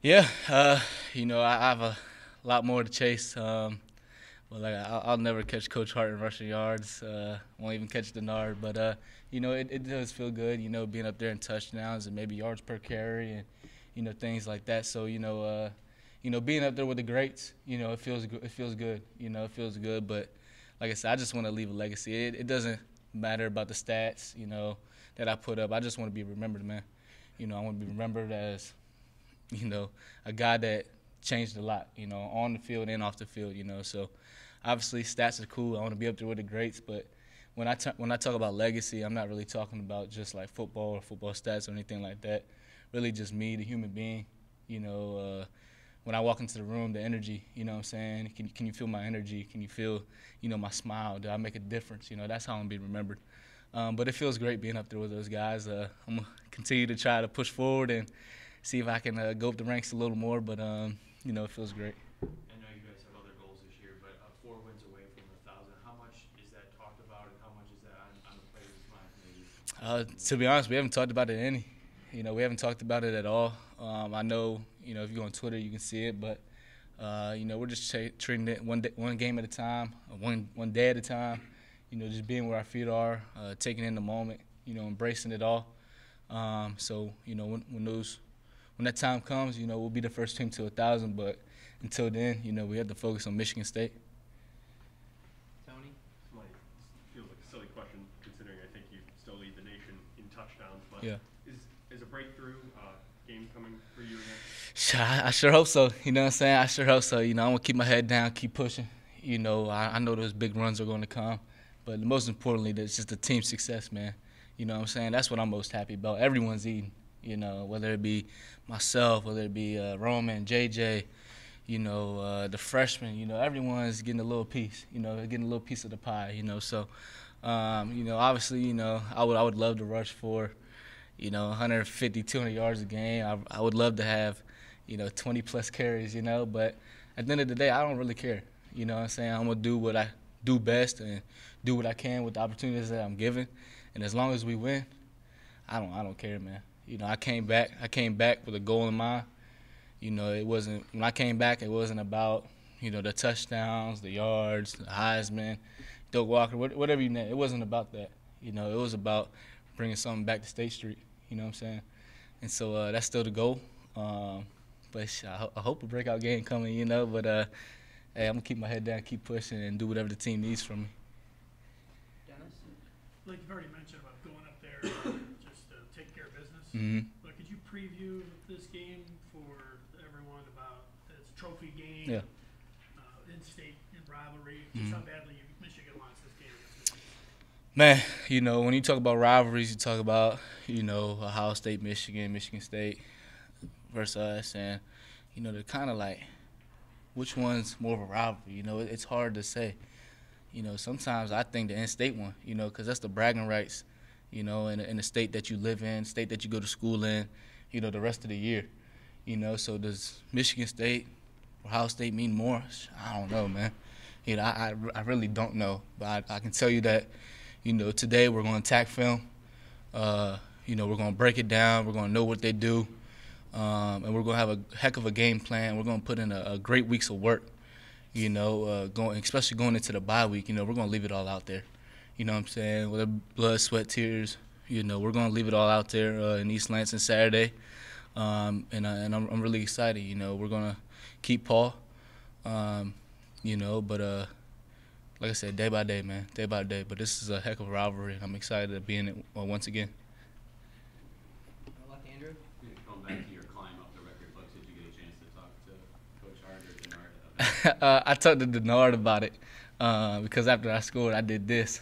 Yeah, I have a lot more to chase. But like I'll never catch Coach Hart in rushing yards. Won't even catch Denard. But it does feel good. Being up there in touchdowns and maybe yards per carry and things like that. So being up there with the greats. It feels good. It feels good. It feels good. But like I said, I just want to leave a legacy. It doesn't matter about the stats. That I put up. I just want to be remembered, man. I want to be remembered as a guy that changed a lot, on the field and off the field, So obviously stats are cool. I want to be up there with the greats, but when I talk about legacy, I'm not really talking about just like football or football stats or anything like that. Really just me, the human being, when I walk into the room, the energy, what I'm saying? Can you feel my energy? Can you feel, my smile? Do I make a difference? That's how I'm going to be remembered. But it feels great being up there with those guys. I'm going to continue to try to push forward and see if I can go up the ranks a little more. But it feels great. I know you guys have other goals this year, but 4 wins away from 1,000. How much is that talked about, and how much is that on the players' minds, maybe? To be honest, we haven't talked about it any. We haven't talked about it at all. I know, if you go on Twitter, you can see it, but we're just treating it one game at a time, one day at a time. Just being where our feet are, taking in the moment, embracing it all. So when that time comes, we'll be the first team to 1,000. But until then, we have to focus on Michigan State. Tony? This might feels like a silly question, considering I think you still lead the nation in touchdowns. But Yeah. is a breakthrough game coming for you again? I sure hope so. You know what I'm saying? I sure hope so. I'm gonna keep my head down, keep pushing. I know those big runs are going to come, but most importantly, it's just the team success, man. You know what I'm saying? That's what I'm most happy about. Everyone's eating. Whether it be myself, whether it be Roman, JJ, the freshmen. Everyone's getting a little piece. Getting a little piece of the pie. So, obviously, I would love to rush for 150, 200 yards a game. I would love to have, 20 plus carries, but at the end of the day, I don't really care. You know what I'm saying? I'm going to do what I do best and do what I can with the opportunities that I'm given. And as long as we win, I don't care, man. I came back with a goal in mind. It wasn't when I came back, it wasn't about, the touchdowns, the yards, the Heisman, Doak Walker, whatever you name. It wasn't about that. It was about bringing something back to State Street. You know what I'm saying? And so that's still the goal. But I hope a breakout game coming. But hey, I'm gonna keep my head down, keep pushing, and do whatever the team needs from me. Dennis? Like you've already mentioned about going up there just to take care of business. Mm-hmm. But could you preview this game for everyone about it's a trophy game, Yeah. in-state rivalry, just how badly Michigan wants this game against Michigan? Man, when you talk about rivalries, you talk about, Ohio State, Michigan State versus us, and, they're kind of like, which one's more of a rivalry? It's hard to say. Sometimes I think the in-state one, because that's the bragging rights, in the state that you live in, state that you go to school in, the rest of the year. So does Michigan State, Ohio State mean more? I don't know, man. I really don't know. But I can tell you that, today we're going to attack film. We're going to break it down. We're going to know what they do. And we're going to have a heck of a game plan. We're going to put in a great weeks of work, especially going into the bye week. We're going to leave it all out there. You know what I'm saying? With blood, sweat, tears, we're going to leave it all out there in East Lansing Saturday. And I'm really excited. We're going to keep Paul, but like I said, day by day, man, day by day. But this is a heck of a rivalry. I'm excited to be in it once again. Left Andrew? Going back to your climb up the record books, did you get a chance to talk to Coach Hart or Denard about it? I talked to Denard about it because after I scored, I did this.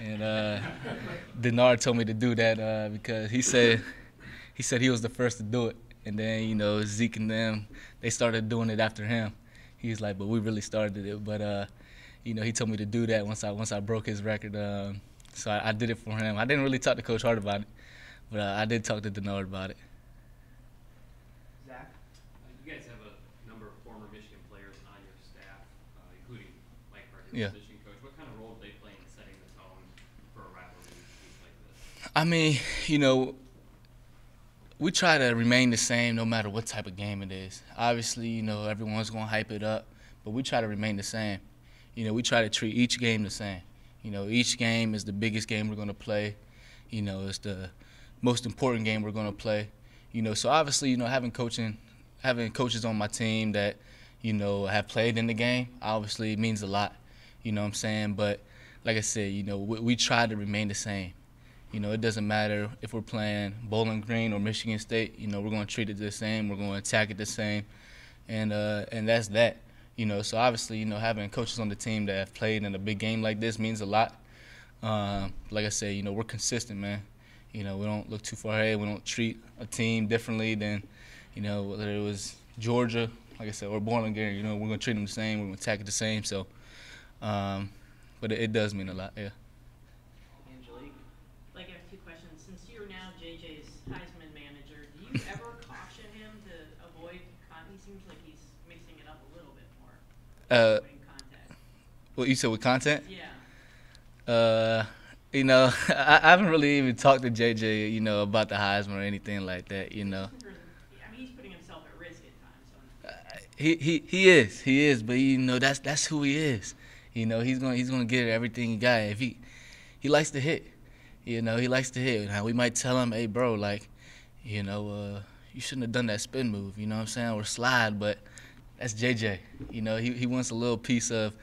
And Denard told me to do that because he said he was the first to do it. And then, Zeke and them, they started doing it after him. He's like, but we really started it. But, he told me to do that once I broke his record. So I did it for him. I didn't really talk to Coach Hart about it, but I did talk to Denard about it. Zach? You guys have a number of former Michigan players on your staff, including Mike Hart, Yeah. your position coach. What kind of role do they play in setting the tone for a rivalry like this? I mean, we try to remain the same no matter what type of game it is. Obviously, you know, everyone's going to hype it up, but we try to remain the same. You know, we try to treat each game the same. You know, each game is the biggest game we're going to play. You know, it's the most important game we're going to play. You know, so obviously, you know, having coaches on my team that, you know, have played in the game, obviously means a lot. You know what I'm saying? But like I said, you know, we try to remain the same. You know, it doesn't matter if we're playing Bowling Green or Michigan State. You know, we're going to treat it the same. We're going to attack it the same, and that's that. You know, so obviously, you know, having coaches on the team that have played in a big game like this means a lot. Like I said, you know, we're consistent, man. You know, we don't look too far ahead. We don't treat a team differently than, you know, whether it was Georgia, like I said, or Bowling Green. You know, we're going to treat them the same. We're going to attack it the same. So, but it does mean a lot, yeah. Angelique. Like, I have two questions. Since you're now JJ's Heisman manager, do you ever caution him to avoid contact? He seems like he's mixing it up a little bit more. Avoiding contact. What you said with content? Yeah. You know, I haven't really even talked to JJ, you know, about the Heisman or anything like that, you know. I mean, he's putting himself at risk at times. So. He is, but you know that's who he is. You know, he's gonna get everything he got. If he likes to hit, you know, he likes to hit. Now we might tell him, hey, bro, like, you know, you shouldn't have done that spin move, you know what I'm saying, or slide, but that's JJ. You know, he wants a little piece of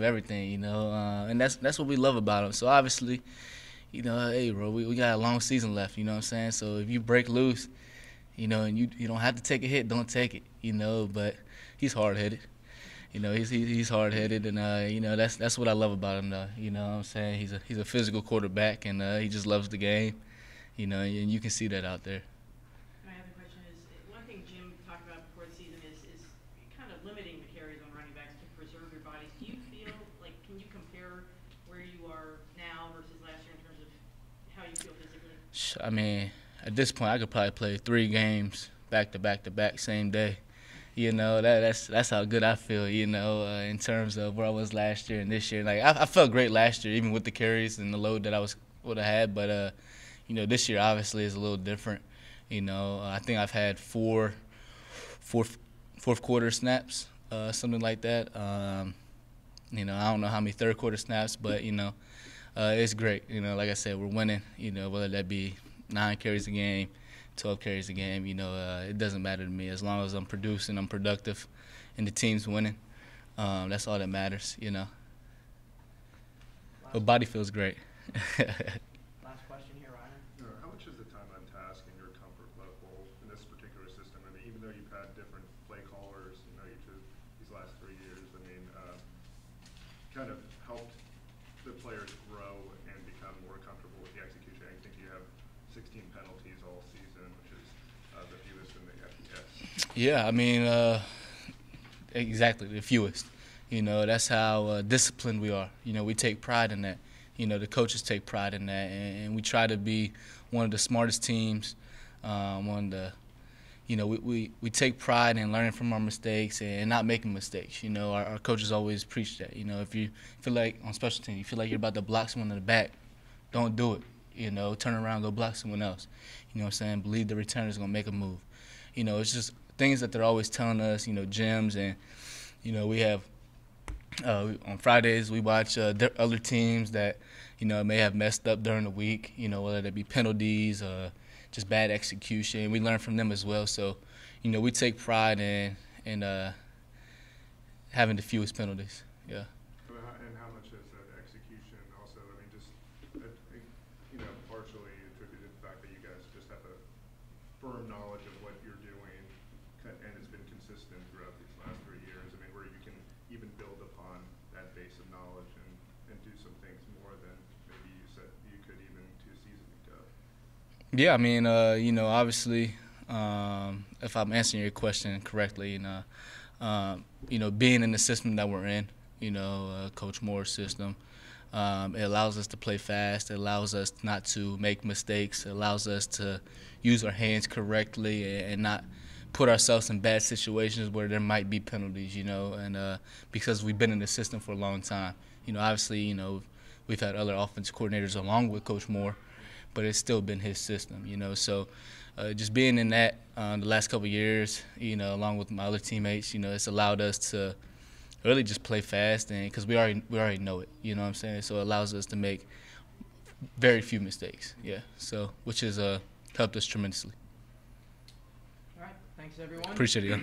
everything, you know, and that's what we love about him. So obviously, you know, hey, bro, we got a long season left, you know what I'm saying. So if you break loose, you know, and you don't have to take a hit, don't take it, you know. But he's hard-headed, you know. He's hard-headed, and you know, that's what I love about him, though. You know what I'm saying? He's a physical quarterback, and he just loves the game, you know, and you can see that out there. My other question is, one thing Jim talked about before the season is kind of limiting the carries on running backs to preserve your bodies. Do you feel like, can you compare where you are now versus last year in terms of how you feel physically? I mean, at this point, I could probably play 3 games back to back to back same day. You know, that's how good I feel, you know, in terms of where I was last year and this year. Like, I felt great last year, even with the carries and the load that I would have had. But, you know, this year obviously is a little different. You know, I think I've had fourth quarter snaps, something like that. You know, I don't know how many third quarter snaps, but, you know, it's great. You know, like I said, we're winning, you know, whether that be 9 carries a game, 12 carries a game, you know, it doesn't matter to me. As long as I'm producing, I'm productive, and the team's winning, that's all that matters, you know. But body feels great. Last question here, Ryder. How much is the time on task and your comfort level in this particular system? I mean, even though you've had different play callers, you know, each of these last 3 years, I mean, kind of helped the players grow and become more comfortable with the execution. I think you have 16 penalties all season, which is the fewest in the FBS. Yeah, I mean, exactly, the fewest. You know, that's how disciplined we are. You know, we take pride in that. You know, the coaches take pride in that, and we try to be one of the smartest teams. You know, we take pride in learning from our mistakes and not making mistakes. You know, our coaches always preach that. You know, if you feel like on special teams, you feel like you're about to block someone in the back, don't do it. You know, turn around, go block someone else. You know what I'm saying? Believe the returner is going to make a move. You know, it's just things that they're always telling us, you know, gyms, and, you know, we have on Fridays we watch other teams that, you know, may have messed up during the week, you know, whether that be penalties or just bad execution. We learn from them as well. So, you know, we take pride in having the fewest penalties. Yeah. And how much is that execution also? I mean, just, you know, partially attributed to the fact that you guys just have a firm knowledge of what you're doing, and it's been consistent throughout these last 3 years. I mean, where you can even build upon that base of knowledge and do some things more than maybe you said you could even 2 seasons ago. Yeah, I mean, you know, obviously, if I'm answering your question correctly, you know, being in the system that we're in, you know, Coach Moore's system, it allows us to play fast. It allows us not to make mistakes. It allows us to use our hands correctly and not put ourselves in bad situations where there might be penalties, you know, and because we've been in the system for a long time. You know, obviously, you know, we've had other offensive coordinators along with Coach Moore, but it's still been his system, you know. So just being in that the last couple of years, you know, along with my other teammates, you know, it's allowed us to really just play fast, and because we already know it, you know what I'm saying. So it allows us to make very few mistakes, yeah. So which has helped us tremendously. All right, thanks everyone. Appreciate it. Yeah.